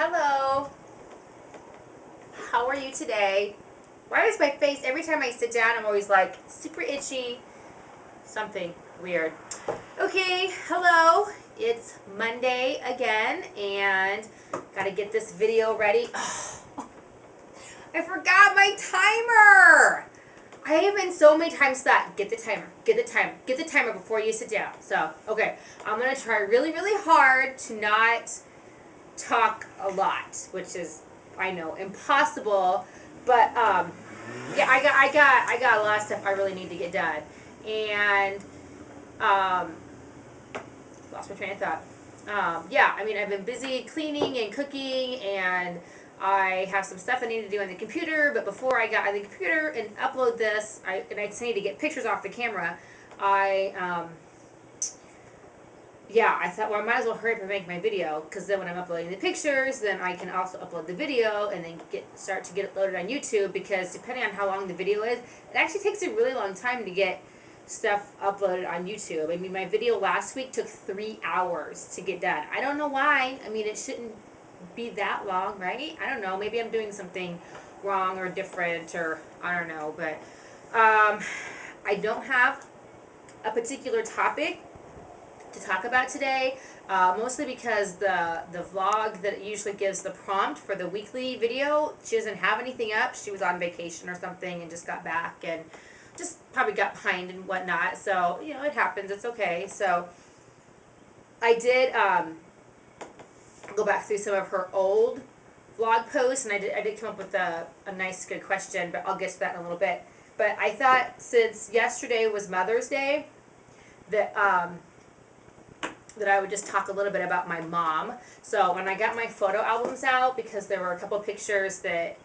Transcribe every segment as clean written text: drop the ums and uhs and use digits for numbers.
Hello. How are you today? Why is my face, every time I sit down, I'm always like super itchy? Something weird. Okay, hello. It's Monday again, and gotta get this video ready. Oh, I forgot my timer. I have been so many times that get the timer before you sit down. So, okay, I'm gonna try really, really hard to not talk a lot, which is, I know, impossible. But yeah, I got a lot of stuff I really need to get done, and lost my train of thought. Yeah, I mean, I've been busy cleaning and cooking, and I have some stuff I need to do on the computer. But before I got on the computer and upload this, I need to get pictures off the camera. I yeah, I thought, well, I might as well hurry up and make my video, because then when I'm uploading the pictures, then I can also upload the video and then start to get it loaded on YouTube, because depending on how long the video is, it actually takes a really long time to get stuff uploaded on YouTube. I mean, my video last week took 3 hours to get done. I don't know why. I mean, it shouldn't be that long, right? I don't know. Maybe I'm doing something wrong or different, or I don't know. But I don't have a particular topic to talk about today, mostly because the vlog that usually gives the prompt for the weekly video, she doesn't have anything up. She was on vacation or something and just got back and just probably got behind and whatnot. So, you know, it happens. It's okay. So I did go back through some of her old vlog posts, and I did come up with a nice, good question, but I'll get to that in a little bit. But I thought, since yesterday was Mother's Day, that that I would just talk a little bit about my mom. So when I got my photo albums out, because there were a couple pictures that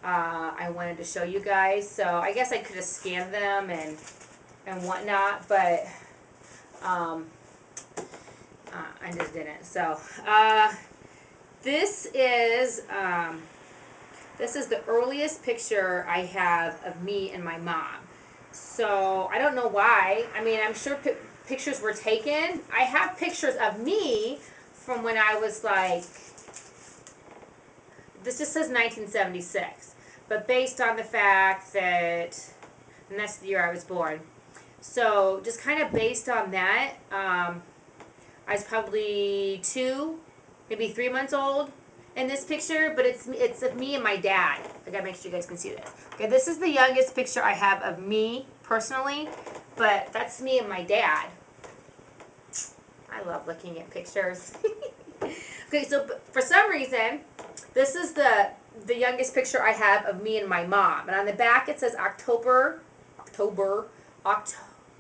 I wanted to show you guys. So I guess I could have scanned them and whatnot, but I just didn't. So this is the earliest picture I have of me and my mom. So I don't know why. I mean, I'm sure pictures were taken. I have pictures of me from when I was like, this just says 1976, but based on the fact that, and that's the year I was born. So just kind of based on that, I was probably 2, maybe 3 months old in this picture, but it's of me and my dad. I gotta make sure you guys can see this. Okay, this is the youngest picture I have of me personally, but that's me and my dad. I love looking at pictures. Okay, so for some reason, this is the youngest picture I have of me and my mom, and on the back it says October.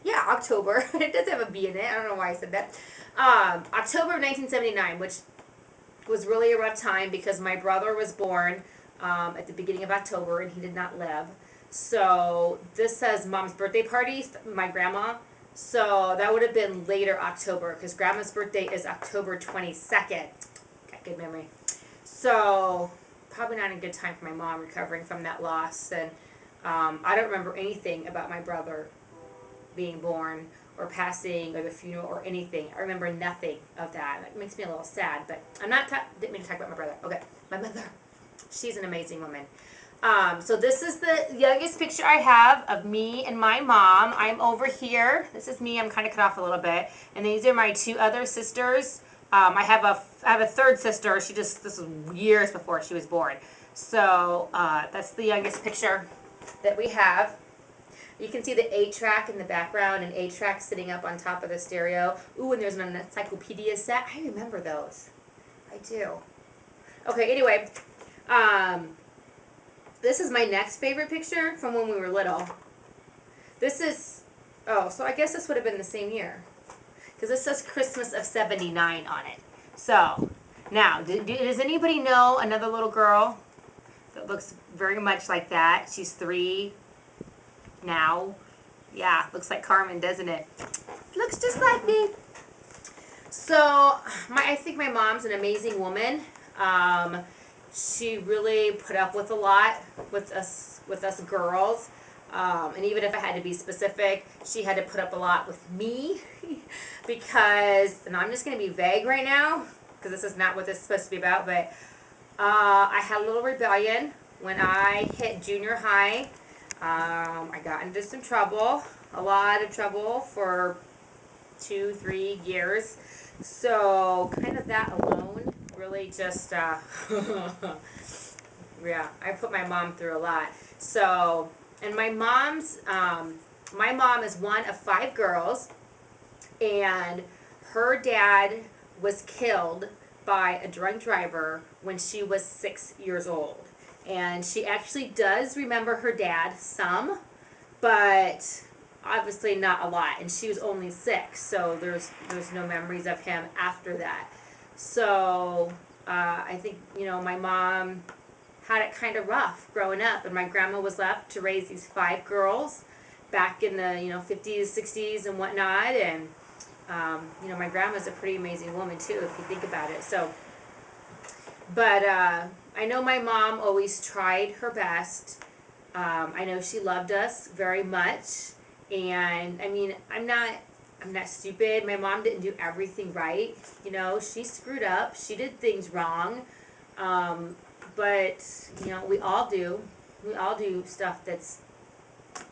Yeah, October. It does have a B in it. I don't know why I said that. October of 1979, which was really a rough time because my brother was born at the beginning of October and he did not live. So this says Mom's birthday party, my grandma. So that would have been later October, because Grandma's birthday is October 22nd. Got good memory. So probably not a good time for my mom recovering from that loss. And I don't remember anything about my brother being born or passing or the funeral or anything. I remember nothing of that. It makes me a little sad, but didn't mean to talk about my brother. Okay, my mother. She's an amazing woman. So this is the youngest picture I have of me and my mom. I'm over here. This is me. I'm kind of cut off a little bit. And these are my 2 other sisters. I have a third sister. This was years before she was born. So that's the youngest picture that we have. You can see the 8-track in the background, and 8-track sitting up on top of the stereo. Ooh, and there's an encyclopedia set. I remember those. I do. Okay, anyway. This is my next favorite picture from when we were little. This is, oh, so I guess this would have been the same year, because this says Christmas of '79 on it. So, now, does anybody know another little girl that looks very much like that? She's 3 now. Yeah, looks like Carmen, doesn't it? Looks just like me. So, I think my mom's an amazing woman. She really put up with a lot with us girls. And even if I had to be specific, she had to put up a lot with me because, and I'm just going to be vague right now because this is not what this is supposed to be about, but I had a little rebellion when I hit junior high. I got into some trouble, a lot of trouble for 2, 3 years. So kind of that alone really just, yeah, I put my mom through a lot. So, and my mom is one of 5 girls, and her dad was killed by a drunk driver when she was 6 years old. And she actually does remember her dad some, but obviously not a lot. And she was only 6, so there's no memories of him after that. So I think my mom had it kind of rough growing up, and my grandma was left to raise these 5 girls back in the 50s, 60s, and whatnot. And my grandma's a pretty amazing woman too, if you think about it. So, but I know my mom always tried her best. I know she loved us very much, and I mean, I'm not stupid. My mom didn't do everything right. She screwed up. She did things wrong. But we all do. We all do stuff that's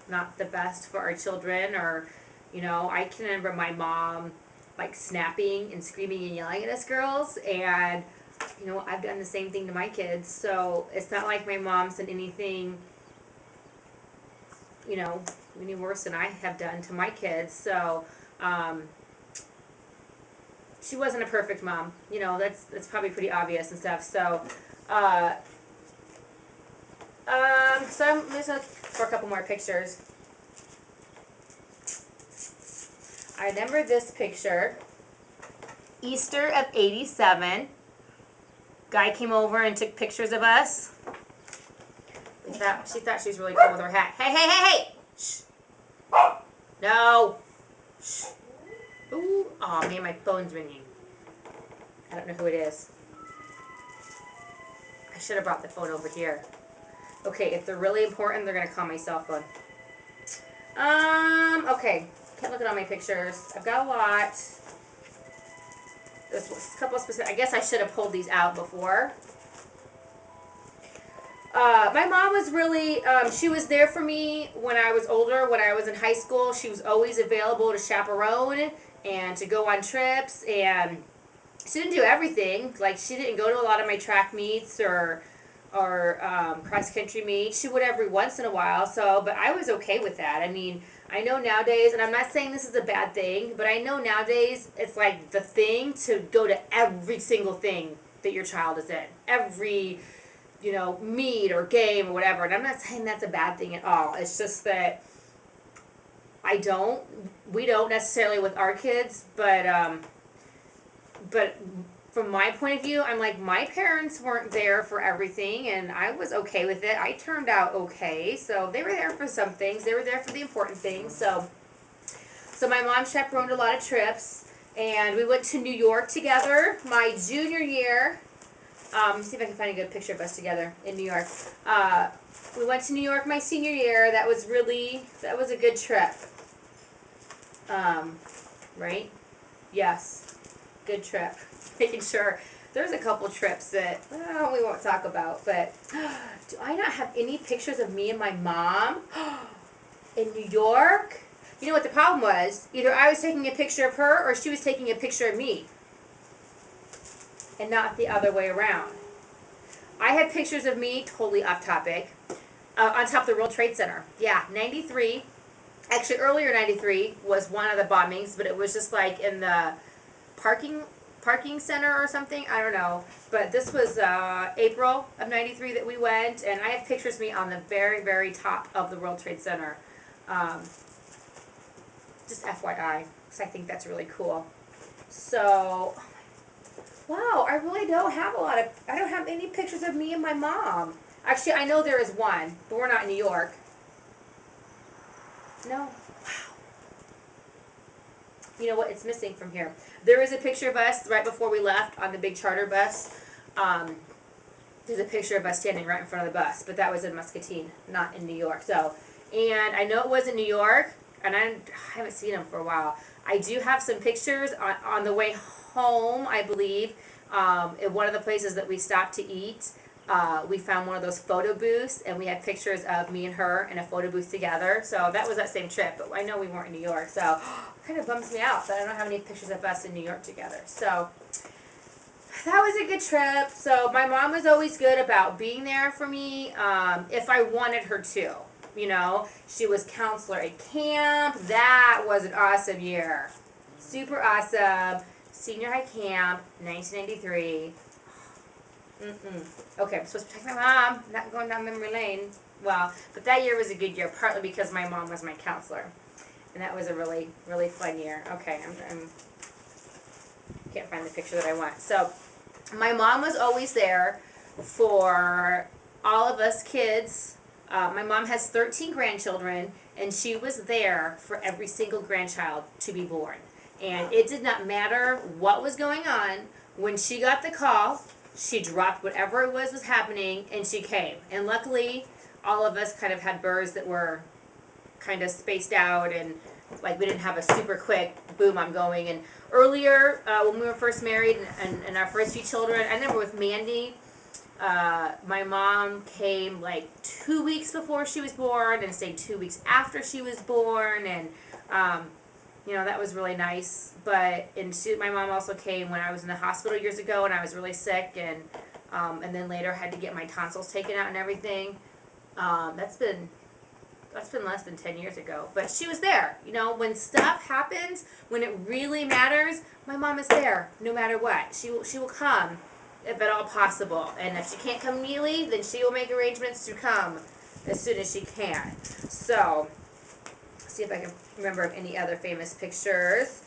not the best for our children. Or, I can remember my mom like snapping and screaming and yelling at us girls, and I've done the same thing to my kids. So it's not like my mom's done anything any worse than I have done to my kids. So she wasn't a perfect mom. That's probably pretty obvious and stuff. So so I'm just gonna look for a couple more pictures. I remember this picture. Easter of '87. Guy came over and took pictures of us. She thought she was really cool with her hat. Hey, hey, hey, hey! Shh. No. Shh. Ooh. Oh man, my phone's ringing. I don't know who it is. I should have brought the phone over here. Okay, if they're really important, they're gonna call my cell phone. Okay. Can't look at all my pictures. I've got a lot. There's a couple of specific. I guess I should have pulled these out before. My mom was really, she was there for me when I was older, when I was in high school. She was always available to chaperone and to go on trips, and she didn't do everything. Like, she didn't go to a lot of my track meets or cross country meets. She would every once in a while. So, but I was okay with that. I mean, I know nowadays, and I'm not saying this is a bad thing, but I know nowadays it's like the thing to go to every single thing that your child is in. Every meet or game or whatever. And I'm not saying that's a bad thing at all. It's just that we don't necessarily with our kids, but from my point of view, I'm like, my parents weren't there for everything, and I was okay with it. I turned out okay. So they were there for some things. They were there for the important things. So my mom chaperoned a lot of trips, and we went to New York together my junior year. See if I can find a good picture of us together in New York. We went to New York my senior year. That was a good trip. Right? Yes. Good trip. Making sure. There's a couple trips that we won't talk about, but do I not have any pictures of me and my mom in New York? You know what the problem was? Either I was taking a picture of her or she was taking a picture of me, and not the other way around. I had pictures of me, totally off topic, on top of the World Trade Center. Yeah, 93. Actually, earlier 93 was one of the bombings, but it was just like in the parking center or something. I don't know. But this was April of 93 that we went, and I have pictures of me on the very, very top of the World Trade Center. Just FYI, because I think that's really cool. So, wow, I really don't have I don't have any pictures of me and my mom. Actually, I know there is one, but we're not in New York. No. Wow. You know what? It's missing from here. There is a picture of us right before we left on the big charter bus. There's a picture of us standing right in front of the bus, but that was in Muscatine, not in New York. So, and I know it was in New York, and I haven't seen them for a while. I do have some pictures on the way home, I believe. in one of the places that we stopped to eat, we found one of those photo booths, and we had pictures of me and her in a photo booth together. So that was that same trip, but I know we weren't in New York, so it kind of bums me out that I don't have any pictures of us in New York together. So that was a good trip. So my mom was always good about being there for me if I wanted her to. You know, she was counselor at camp. That was an awesome year. Super awesome. Senior high camp, 1993. Okay, I'm supposed to protect my mom. Not going down memory lane. Well, but that year was a good year, partly because my mom was my counselor. And that was a really, really fun year. Okay, I'm can't find the picture that I want. So, my mom was always there for all of us kids. My mom has 13 grandchildren, and she was there for every single grandchild to be born. And it did not matter what was going on. When she got the call, she dropped whatever it was happening, and she came. And luckily, all of us kind of had births that were kind of spaced out, and like we didn't have a super quick boom, I'm going. And earlier, when we were first married and our first few children, I remember with Mandy, my mom came like 2 weeks before she was born and stayed 2 weeks after she was born, and you know, that was really nice. But my mom also came when I was in the hospital years ago and I was really sick, and then later had to get my tonsils taken out and everything. That's been less than 10 years ago. But she was there. You know, when stuff happens, when it really matters, my mom is there no matter what. She will come if at all possible. And if she can't come immediately, then she will make arrangements to come as soon as she can. So, let's see if I can remember any other famous pictures.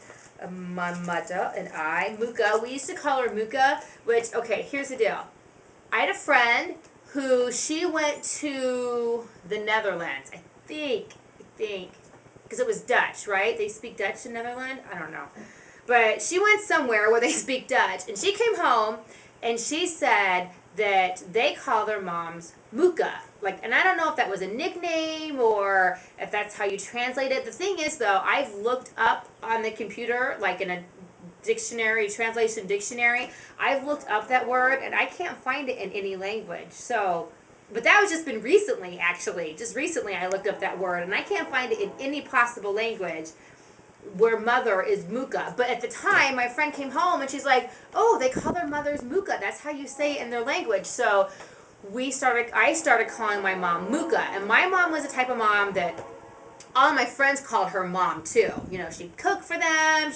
My mother and I. Muka. We used to call her Muka, which, okay, here's the deal. I had a friend who she went to the Netherlands, I think, because it was Dutch, right? They speak Dutch in Netherlands? I don't know. But she went somewhere where they speak Dutch, and she came home, and she said that they call their moms Muka. Like, and I don't know if that was a nickname or if that's how you translate it. The thing is, though, I've looked up on the computer, like in a dictionary, translation dictionary, I've looked up that word and I can't find it in any language. So, but that was just been recently, actually. Just recently I looked up that word and I can't find it in any possible language where mother is Muka. But at the time, my friend came home and she's like, oh, they call their mothers Muka. That's how you say it in their language. So I started calling my mom Muka. And my mom was the type of mom that all of my friends called her mom too. You know, she'd cook for them.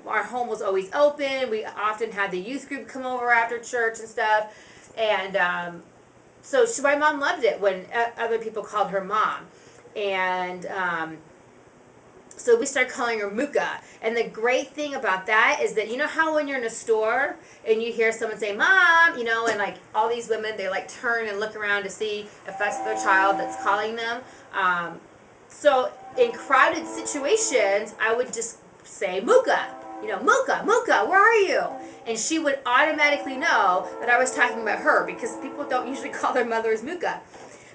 Our home was always open. We often had the youth group come over after church and stuff. And so my mom loved it when other people called her mom. And so we started calling her Muka. And the great thing about that is that, you know how when you're in a store and you hear someone say, Mom, you know, and like all these women, they like turn and look around to see if that's their child that's calling them. So in crowded situations, I would just say, Muka, you know, Muka, Muka, where are you? And she would automatically know that I was talking about her because people don't usually call their mothers Muka.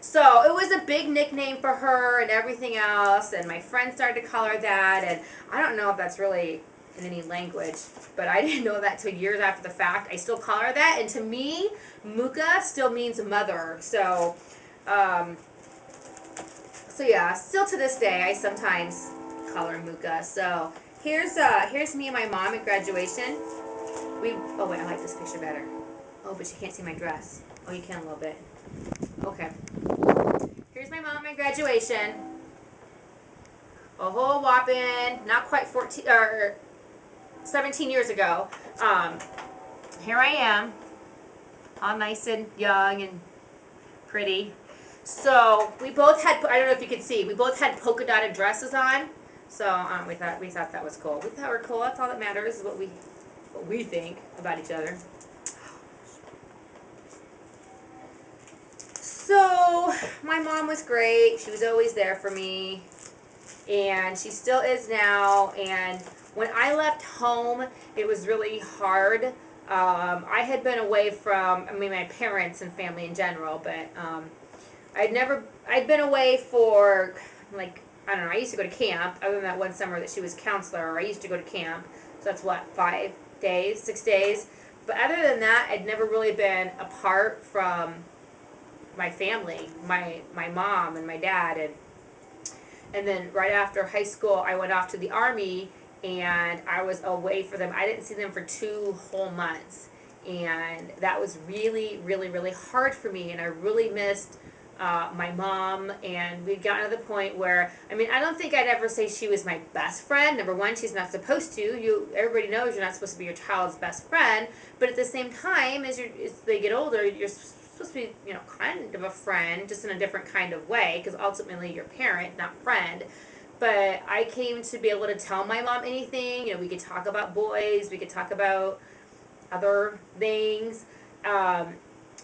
So it was a big nickname for her and everything else, and my friends started to call her that, and I don't know if that's really in any language, but I didn't know that till years after the fact. I still call her that, and to me, Muka still means mother. So yeah, still to this day, I sometimes call her Muka. So here's me and my mom at graduation. Oh wait, I like this picture better. Oh, but you can't see my dress. Oh, you can a little bit. Okay. Here's my mom at graduation. A whole whopping, not quite 14 or 17 years ago. Here I am, all nice and young and pretty. So we both had, I don't know if you can see, we both had polka dotted dresses on. So we thought that was cool. We thought we're cool. That's all that matters, is what we think about each other. So my mom was great. She was always there for me, and she still is now. And when I left home, it was really hard. I had been away from, my parents and family in general, but I'd been away for, like, I don't know, I used to go to camp, other than that one summer that she was counselor, I used to go to camp, so that's what, 5 days, 6 days, But other than that, I'd never really been apart from my family, my mom and my dad, and then right after high school, I went off to the Army, and I was away for them. I didn't see them for 2 whole months, and that was really, really, really hard for me, and I really missed my mom. And we'd gotten to the point where, I mean, I don't think I'd ever say she was my best friend. Number one, she's not supposed to. Everybody knows you're not supposed to be your child's best friend, but at the same time, as they get older, you're supposed to be, kind of a friend, just in a different kind of way, because ultimately you're parent, not friend. But I came to be able to tell my mom anything. We could talk about boys, we could talk about other things.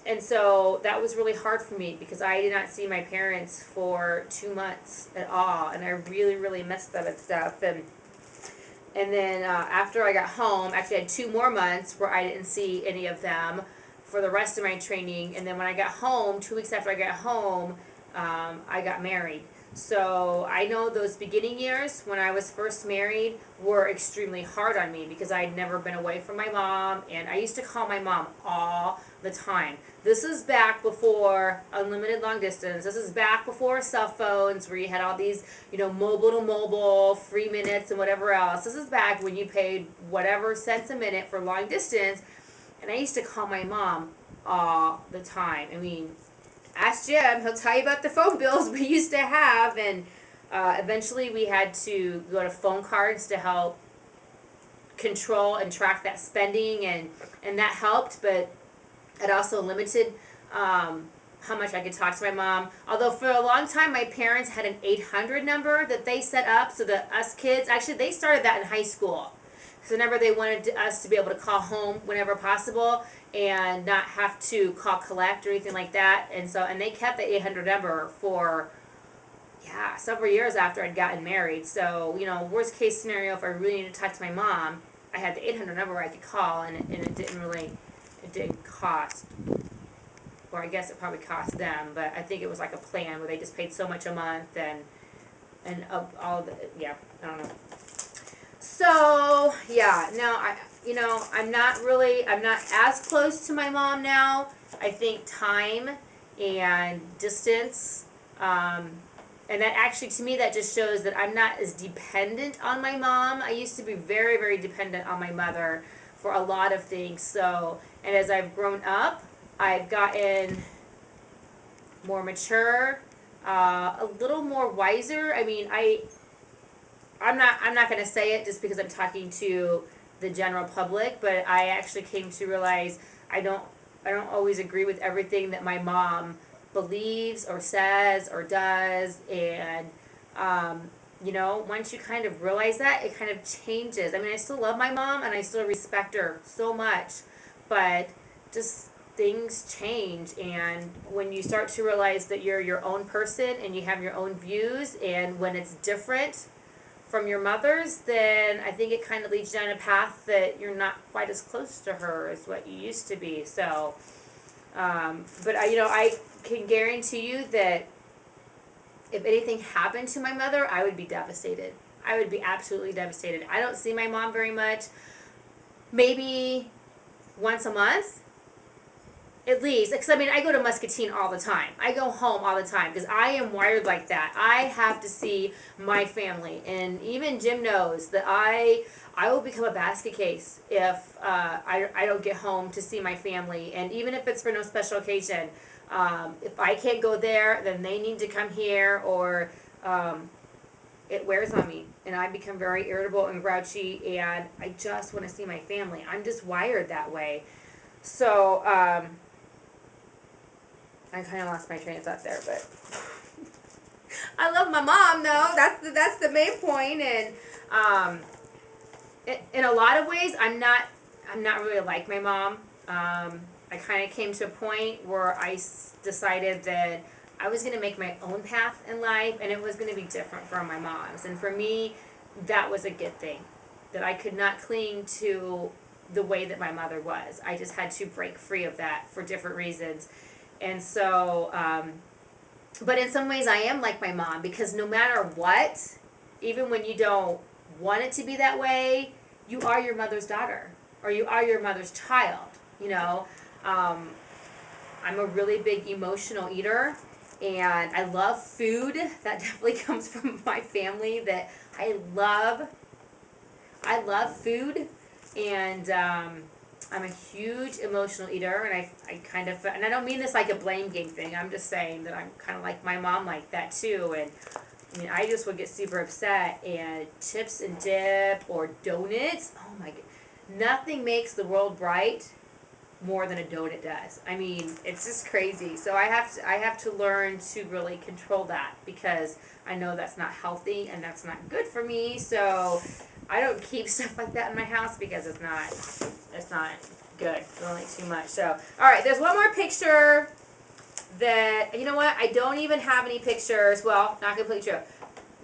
And so that was really hard for me because I did not see my parents for 2 months at all, and I really, really missed them and stuff. And then after I got home, actually I had 2 more months where I didn't see any of them for the rest of my training. And then when I got home, 2 weeks after I got home, I got married. So I know those beginning years when I was first married were extremely hard on me because I had never been away from my mom, and I used to call my mom all the time. This is back before unlimited long distance. This is back before cell phones where you had all these, mobile to mobile, free minutes and whatever else. This is back when you paid whatever cents a minute for long distance, and I used to call my mom all the time. I mean, ask Jim, he'll tell you about the phone bills we used to have, and eventually we had to go to phone cards to help control and track that spending, and that helped, but it also limited how much I could talk to my mom. Although for a long time my parents had an 800 number that they set up so that us kids, actually they started that in high school. So whenever they wanted us to be able to call home whenever possible and not have to call collect or anything like that. And they kept the 800 number for, several years after I'd gotten married. So, worst case scenario, if I really needed to talk to my mom, I had the 800 number where I could call, and it didn't cost, or I guess it probably cost them, but I think it was like a plan where they just paid so much a month, and all the, I don't know. So, now I'm not as close to my mom now. I think time and distance, and that actually, to me, that just shows that I'm not as dependent on my mom. I used to be very, very dependent on my mother for a lot of things. So, and as I've grown up, I've gotten more mature, a little more wiser. I mean, I'm not going to say it just because I'm talking to the general public, but I actually came to realize I don't always agree with everything that my mom believes or says or does, and once you kind of realize that, it kind of changes. I mean, I still love my mom and I still respect her so much, but just things change, and when you start to realize that you're your own person and you have your own views, and when it's different from your mother's, then I think it kind of leads you down a path that you're not quite as close to her as what you used to be. So, but I can guarantee you that if anything happened to my mother, I would be devastated. I would be absolutely devastated. I don't see my mom very much. Maybe once a month. At least, because I go to Muscatine all the time. I go home all the time because I am wired like that. I have to see my family, and even Jim knows that I will become a basket case if I don't get home to see my family, and even if it's for no special occasion, if I can't go there, then they need to come here, or it wears on me, and I become very irritable and grouchy, and I just want to see my family. I'm just wired that way. So, I kind of lost my train of thought there, but I love my mom, though. That's the main point, and in a lot of ways, I'm not really like my mom. I kind of came to a point where I decided that I was going to make my own path in life, and it was going to be different from my mom's. And for me, that was a good thing, that I could not cling to the way that my mother was. I just had to break free of that for different reasons. And so, but in some ways I am like my mom, because no matter what, even when you don't want it to be that way, you are your mother's daughter, or you are your mother's child. You know, um, I'm a really big emotional eater, and I love food. That definitely comes from my family. That I love food, and I'm a huge emotional eater, and I kind of, and I don't mean this like a blame game thing. I'm just saying that I'm kind of like my mom like that too, and I mean, I just would get super upset, and chips and dip or donuts. Oh my god, nothing makes the world bright more than a donut does. I mean, it's just crazy. So I have to learn to really control that, because I know that's not healthy and that's not good for me. So I don't keep stuff like that in my house, because it's not good. It's only too much. So all right, there's one more picture that, you know what? I don't even have any pictures. Well, not completely true.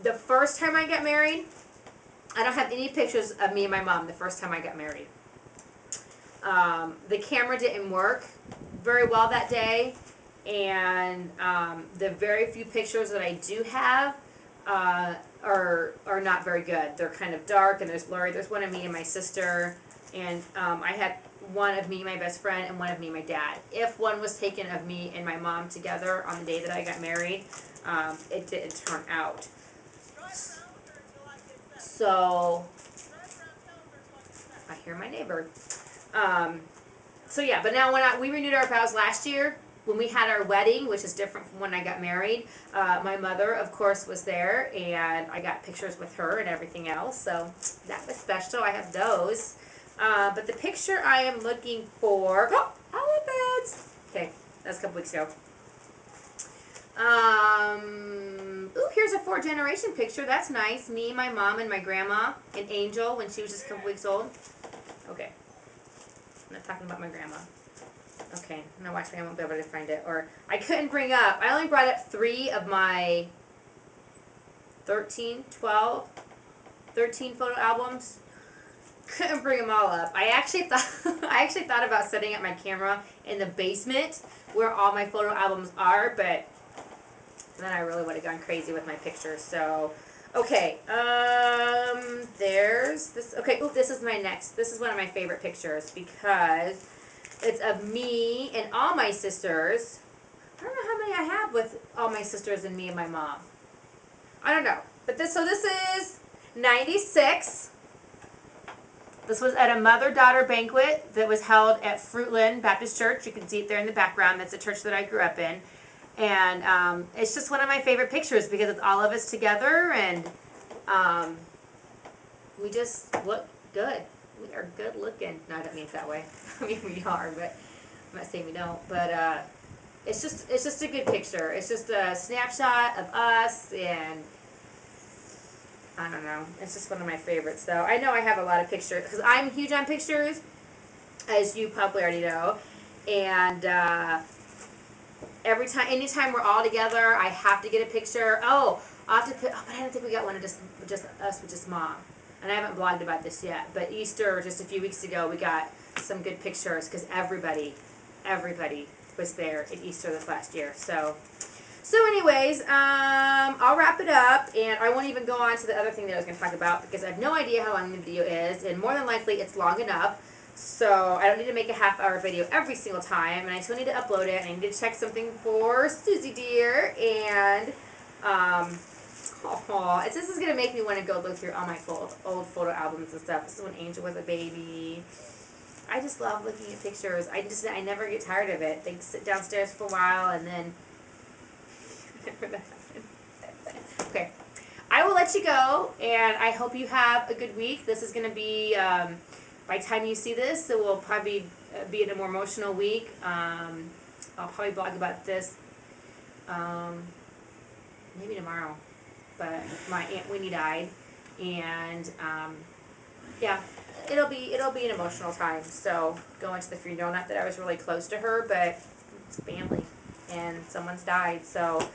The first time I got married, I don't have any pictures of me and my mom the first time I got married. The camera didn't work very well that day, and the very few pictures that I do have are not very good. They're kind of dark and there's blurry. There's one of me and my sister, and I had one of me and my best friend and one of me and my dad. If one was taken of me and my mom together on the day that I got married, it didn't turn out. So I hear my neighbor. Um, So yeah, but now we renewed our vows last year when we had our wedding, which is different from when I got married. My mother, of course, was there, and I got pictures with her and everything else. So that was special. I have those. But the picture I am looking for, oh, elephants. Okay, that's a couple weeks ago. Ooh, here's a 4th-generation picture. That's nice. Me, my mom, and my grandma, and Angel when she was just a couple weeks old. Okay. I'm not talking about my grandma. Okay, now watch me, I won't be able to find it. Or, I couldn't bring up, I only brought up 3 of my 13 photo albums. Couldn't bring them all up. I actually thought about setting up my camera in the basement where all my photo albums are, but then I really would have gone crazy with my pictures. So, okay, there's this. Okay, ooh, this is my next. This is one of my favorite pictures, because it's of me and all my sisters. I don't know how many I have with all my sisters and me and my mom. I don't know. But this is 96. This was at a mother-daughter banquet that was held at Fruitland Baptist Church. You can see it there in the background. That's a church that I grew up in. And it's just one of my favorite pictures, because it's all of us together, and we just look good. We are good looking. No, I don't mean it that way. I mean, we are, but I'm not saying we don't. But it's just a good picture. It's just a snapshot of us, and I don't know. It's just one of my favorites, though. I know I have a lot of pictures, because I'm huge on pictures, as you probably already know. And anytime we're all together, I have to get a picture. Oh, I'll have to put, but I don't think we got one of just us with just mom. And I haven't blogged about this yet, but Easter, just a few weeks ago, we got some good pictures, because everybody was there at Easter this last year. So anyways, I'll wrap it up, and I won't even go on to the other thing that I was going to talk about, because I have no idea how long the video is, and more than likely it's long enough. So I don't need to make a half-hour video every single time, and I still need to upload it, and I need to check something for Susie dear, and this is gonna make me want to go look through all my old photo albums and stuff. This is when Angel was a baby. I just love looking at pictures. I never get tired of it. They sit downstairs for a while, and then okay. I will let you go, and I hope you have a good week. This is gonna be by the time you see this, it will probably be in a more emotional week. I'll probably blog about this maybe tomorrow. But my Aunt Winnie died, and yeah, it'll be an emotional time. So going to the funeral, not that I was really close to her, but it's family, and someone's died, so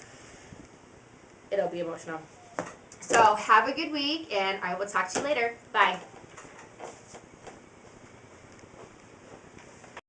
it'll be emotional. So have a good week, and I will talk to you later. Bye.